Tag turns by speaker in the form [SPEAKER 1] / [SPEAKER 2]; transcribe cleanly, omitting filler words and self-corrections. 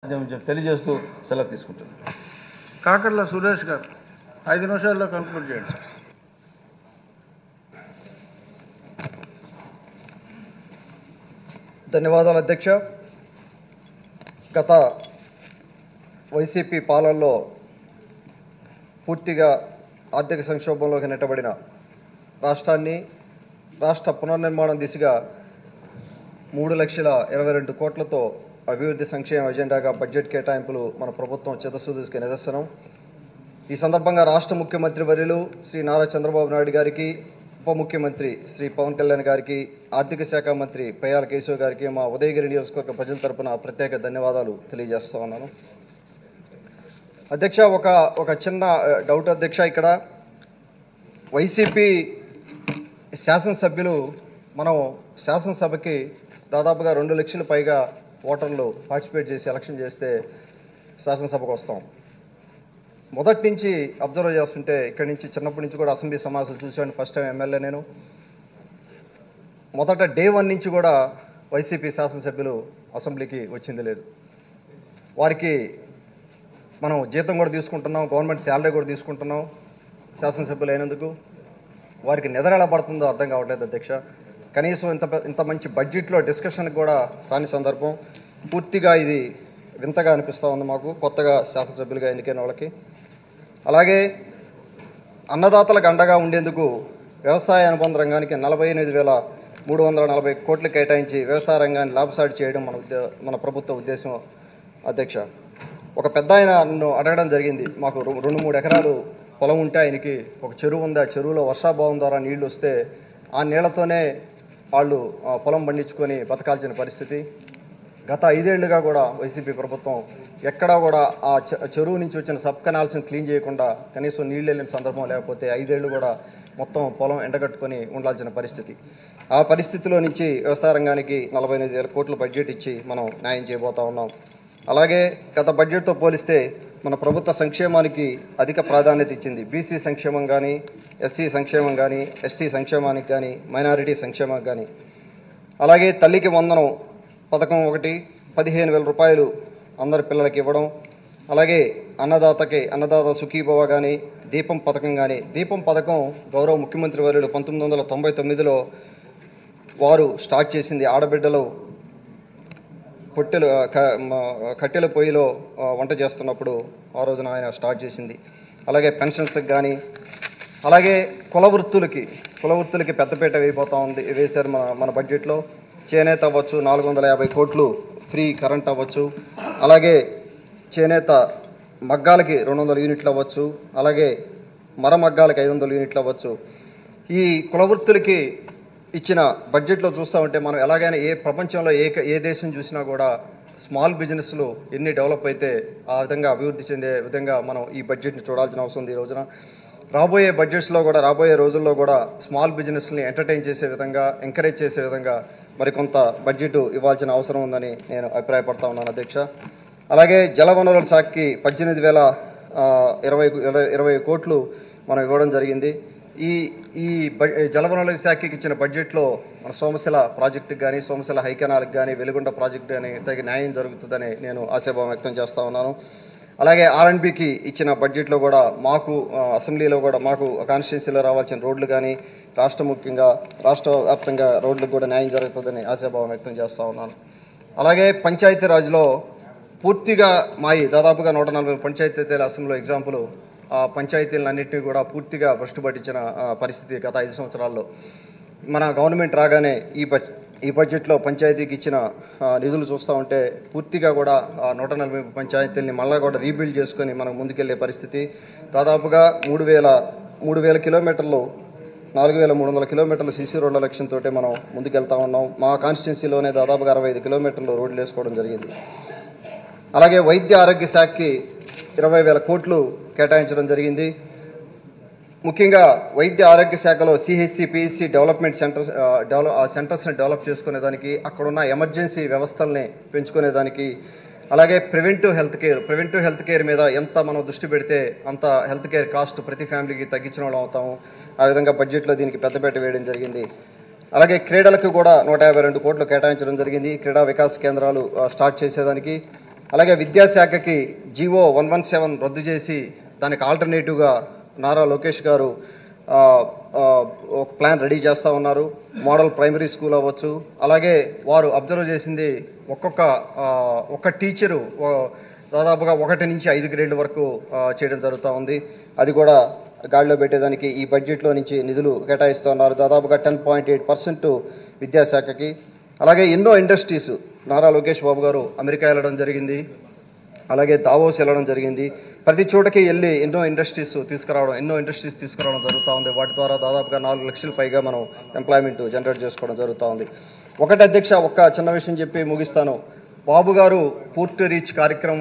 [SPEAKER 1] తెలియజేస్తూ సెలవు తీసుకుంటున్నాను.
[SPEAKER 2] కాకర్ల సురేష్ గారు 5 నిమిషాల్లో కంక్లూడ్ చేయండి సార్.
[SPEAKER 3] ధన్యవాదాలు అధ్యక్ష. గత వైసీపీ పాలనలో పూర్తిగా ఆర్థిక సంక్షోభంలోకి నెట్టబడిన రాష్ట్రాన్ని రాష్ట్ర పునర్నిర్మాణం దిశగా 3,22 కోట్లతో అభివృద్ధి సంక్షేమ ఎజెండాగా బడ్జెట్ కేటాయింపులు మన ప్రభుత్వం చిత్తశుద్ధికి నిదర్శనం. ఈ సందర్భంగా రాష్ట్ర ముఖ్యమంత్రి వర్యులు శ్రీ నారా చంద్రబాబు నాయుడు గారికి, ఉప ముఖ్యమంత్రి శ్రీ పవన్ కళ్యాణ్ గారికి, ఆర్థిక శాఖ మంత్రి పయ్యాల కేశవ్ గారికి మా ఉదయగిరి నియోజకవర్గ ప్రజల తరపున ప్రత్యేక ధన్యవాదాలు తెలియజేస్తూ ఉన్నాను. అధ్యక్ష, ఒక చిన్న డౌట్ అధ్యక్ష. ఇక్కడ వైసీపీ శాసనసభ్యులు మనం శాసనసభకి దాదాపుగా 2 లక్షల పైగా ఓటర్లు పార్టిసిపేట్ చేసి ఎలక్షన్ చేస్తే శాసనసభకు వస్తాం. మొదటి నుంచి అబ్జర్వ్ చేస్తుంటే ఇక్కడి నుంచి చిన్నప్పటి నుంచి కూడా అసెంబ్లీ సమావేశాలు చూసాను. ఫస్ట్ టైం ఎమ్మెల్యే నేను. మొదట డే 1 నుంచి కూడా వైసీపీ శాసనసభ్యులు అసెంబ్లీకి వచ్చింది లేదు. వారికి మనం జీతం కూడా తీసుకుంటున్నాం, గవర్నమెంట్ శాలరీ కూడా తీసుకుంటున్నాం. శాసనసభ్యులు అయినందుకు వారికి నిద్ర ఎలా పడుతుందో అర్థం కావట్లేదు అధ్యక్ష. కనీసం ఇంత మంచి బడ్జెట్లో డిస్కషన్కి కూడా రాని సందర్భం. పూర్తిగా ఇది వింతగా అనిపిస్తూ ఉంది మాకు, కొత్తగా శాసనసభ్యులుగా ఎన్నికైన వాళ్ళకి. అలాగే అన్నదాతలకు అండగా ఉండేందుకు వ్యవసాయ అనుబంధ రంగానికి 48,340 కోట్లు కేటాయించి వ్యవసాయ రంగాన్ని లాభసాటి చేయడం మన ప్రభుత్వ ఉద్దేశం అధ్యక్ష. ఒక పెద్ద ఆయన నన్ను అడగడం జరిగింది, మాకు 2-3 ఎకరాలు పొలం ఉంటే ఆయనకి ఒక చెరువు ఉంది, ఆ చెరువులో వర్షాభావం ద్వారా నీళ్లు వస్తే ఆ నీళ్లతోనే వాళ్ళు పొలం పండించుకొని బతకాల్సిన పరిస్థితి. గత 5 ఏళ్లుగా కూడా వైసీపీ ప్రభుత్వం ఎక్కడా కూడా ఆ చెరువు నుంచి వచ్చిన సబ్ కెనాల్స్ని క్లీన్ చేయకుండా కనీసం నీళ్ళు వెళ్ళిన సందర్భం, లేకపోతే 5 ఏళ్ళు కూడా మొత్తం పొలం ఎండగట్టుకొని ఉండాల్సిన పరిస్థితి. ఆ పరిస్థితిలో నుంచి వ్యవసాయ రంగానికి 48,000 కోట్ల బడ్జెట్ ఇచ్చి మనం న్యాయం చేయబోతా ఉన్నాం. అలాగే గత బడ్జెట్తో పోలిస్తే మన ప్రభుత్వ సంక్షేమానికి అధిక ప్రాధాన్యత ఇచ్చింది. బీసీ సంక్షేమం కానీ, ఎస్సీ సంక్షేమం కానీ, ఎస్టీ సంక్షేమానికి కానీ, మైనారిటీ సంక్షేమానికి కానీ. అలాగే తల్లికి వందనం పథకం ఒకటి 15,000 రూపాయలు అందరి పిల్లలకి ఇవ్వడం. అలాగే అన్నదాత సుఖీభవ కానీ, దీపం పథకం కానీ. దీపం పథకం గౌరవ ముఖ్యమంత్రి వర్యులు 1999లో వారు స్టార్ట్ చేసింది. ఆడబిడ్డలు కట్టెల పొయ్యిలో వంట చేస్తున్నప్పుడు ఆ రోజున ఆయన స్టార్ట్ చేసింది. అలాగే పెన్షన్స్కి కానీ, అలాగే కుల వృత్తులకి పెద్దపీట వేశారు మన బడ్జెట్లో. చేనేత అవ్వచ్చు 450 కోట్లు ఫ్రీ కరెంట్ అవ్వచ్చు. అలాగే చేనేత మగ్గాలకి 200 యూనిట్లు అవ్వచ్చు. అలాగే మరమగ్గాలకి 500 యూనిట్లు అవ్వచ్చు. ఈ కుల వృత్తులకి ఇచ్చిన బడ్జెట్లో చూస్తూ ఉంటే మనం ఎలాగైనా ప్రపంచంలో ఏ దేశం చూసినా కూడా స్మాల్ బిజినెస్లు ఎన్ని డెవలప్ అయితే ఆ విధంగా అభివృద్ధి చెందే విధంగా మనం ఈ బడ్జెట్ని చూడాల్సిన అవసరం ఉంది. ఈ రోజున రాబోయే రోజుల్లో కూడా స్మాల్ బిజినెస్ని ఎంటర్టైన్ చేసే విధంగా, ఎంకరేజ్ చేసే విధంగా మరికొంత బడ్జెట్ ఇవ్వాల్సిన అవసరం ఉందని నేను అభిప్రాయపడతా ఉన్నాను అధ్యక్ష. అలాగే జలవనరుల శాఖకి 18,020 కోట్లు మనం ఇవ్వడం జరిగింది. ఈ జలవనరుల శాఖకి ఇచ్చిన బడ్జెట్లో మన సోమశిల ప్రాజెక్టుకి కానీ, సోమశిల హైకెనాల్కి కానీ, వెలుగొండ ప్రాజెక్టు కానీ తగిన న్యాయం జరుగుతుందని నేను ఆశాభావం వ్యక్తం చేస్తూ ఉన్నాను. అలాగే R&Bకి ఇచ్చిన బడ్జెట్లో కూడా మాకు అసెంబ్లీలో కూడా మాకు కాన్స్టిట్యున్సీలో రావాల్సిన రోడ్లు కానీ, రాష్ట్ర వ్యాప్తంగా రోడ్లకు కూడా న్యాయం జరుగుతుందని ఆశాభావం వ్యక్తం చేస్తూ ఉన్నాను. అలాగే పంచాయతీరాజ్లో పూర్తిగా దాదాపుగా 140 పంచాయతీరాజ్ అసెంబ్లీలో ఎగ్జాంపుల్. ఆ పంచాయతీలన్నింటినీ కూడా పూర్తిగా భ్రష్టు పట్టించిన పరిస్థితి గత 5 సంవత్సరాల్లో. మన గవర్నమెంట్ రాగానే ఈ బడ్జెట్లో పంచాయతీకి ఇచ్చిన నిధులు చూస్తూ ఉంటే పూర్తిగా కూడా 140 పంచాయతీలని మళ్ళీ కూడా రీబిల్డ్ చేసుకొని మనం ముందుకెళ్లే పరిస్థితి. దాదాపుగా 3,000 కిలోమీటర్లు 4,300 కిలోమీటర్లు సీసీ రోడ్ల లక్ష్యంతో మనం ముందుకెళ్తా ఉన్నాం. మా కాన్స్టిట్యున్సీలోనే దాదాపుగా 65 కిలోమీటర్లు రోడ్లు వేసుకోవడం జరిగింది. అలాగే వైద్య ఆరోగ్య శాఖకి 20,000 కోట్లు కేటాయించడం జరిగింది. ముఖ్యంగా వైద్య ఆరోగ్య శాఖలో సిహెచ్సి, పిహెచ్సి డెవలప్మెంట్ సెంటర్స్ని డెవలప్ చేసుకునేదానికి, అక్కడున్న ఎమర్జెన్సీ వ్యవస్థల్ని పెంచుకునేదానికి, అలాగే ప్రివెంటివ్ హెల్త్ కేర్ మీద ఎంత మనం దృష్టి పెడితే అంత హెల్త్ కేర్ కాస్ట్ ప్రతి ఫ్యామిలీకి తగ్గించిన వాళ్ళు అవుతాము. ఆ విధంగా బడ్జెట్లో దీనికి పెద్దపీట వేయడం జరిగింది. అలాగే క్రీడలకు కూడా 152 కోట్లు కేటాయించడం జరిగింది. క్రీడా వికాస్ కేంద్రాలు స్టార్ట్ చేసేదానికి అలాగే విద్యాశాఖకి జీవో 117 రద్దు చేసి దానికి ఆల్టర్నేటివ్గా నారా లోకేష్ గారు ఒక ప్లాన్ రెడీ చేస్తూ ఉన్నారు. మోడల్ ప్రైమరీ స్కూల్ అవ్వచ్చు. అలాగే వారు అబ్జర్వ్ చేసింది ఒక్క టీచరు దాదాపుగా 1 నుంచి 5 గ్రేడ్ల వరకు చేయడం జరుగుతూ ఉంది. అది కూడా గాడిలో పెట్టేదానికి ఈ బడ్జెట్లో నుంచి నిధులు కేటాయిస్తూ ఉన్నారు. దాదాపుగా 10.8% విద్యాశాఖకి. అలాగే ఎన్నో ఇండస్ట్రీస్ నారా లోకేష్ బాబు గారు అమెరికా వెళ్ళడం జరిగింది, అలాగే దావోస్ వెళ్ళడం జరిగింది. ప్రతి చోటకి వెళ్ళి ఎన్నో ఇండస్ట్రీస్ తీసుకురావడం జరుగుతూ ఉంది. వాటి ద్వారా దాదాపుగా 4 లక్షల పైగా మనం ఎంప్లాయ్మెంట్ జనరేట్ చేసుకోవడం జరుగుతూ ఉంది. ఒకటి అధ్యక్ష, ఒక్క చిన్న విషయం చెప్పి ముగిస్తాను. బాబు గారు పూర్ట్ రీచ్ కార్యక్రమం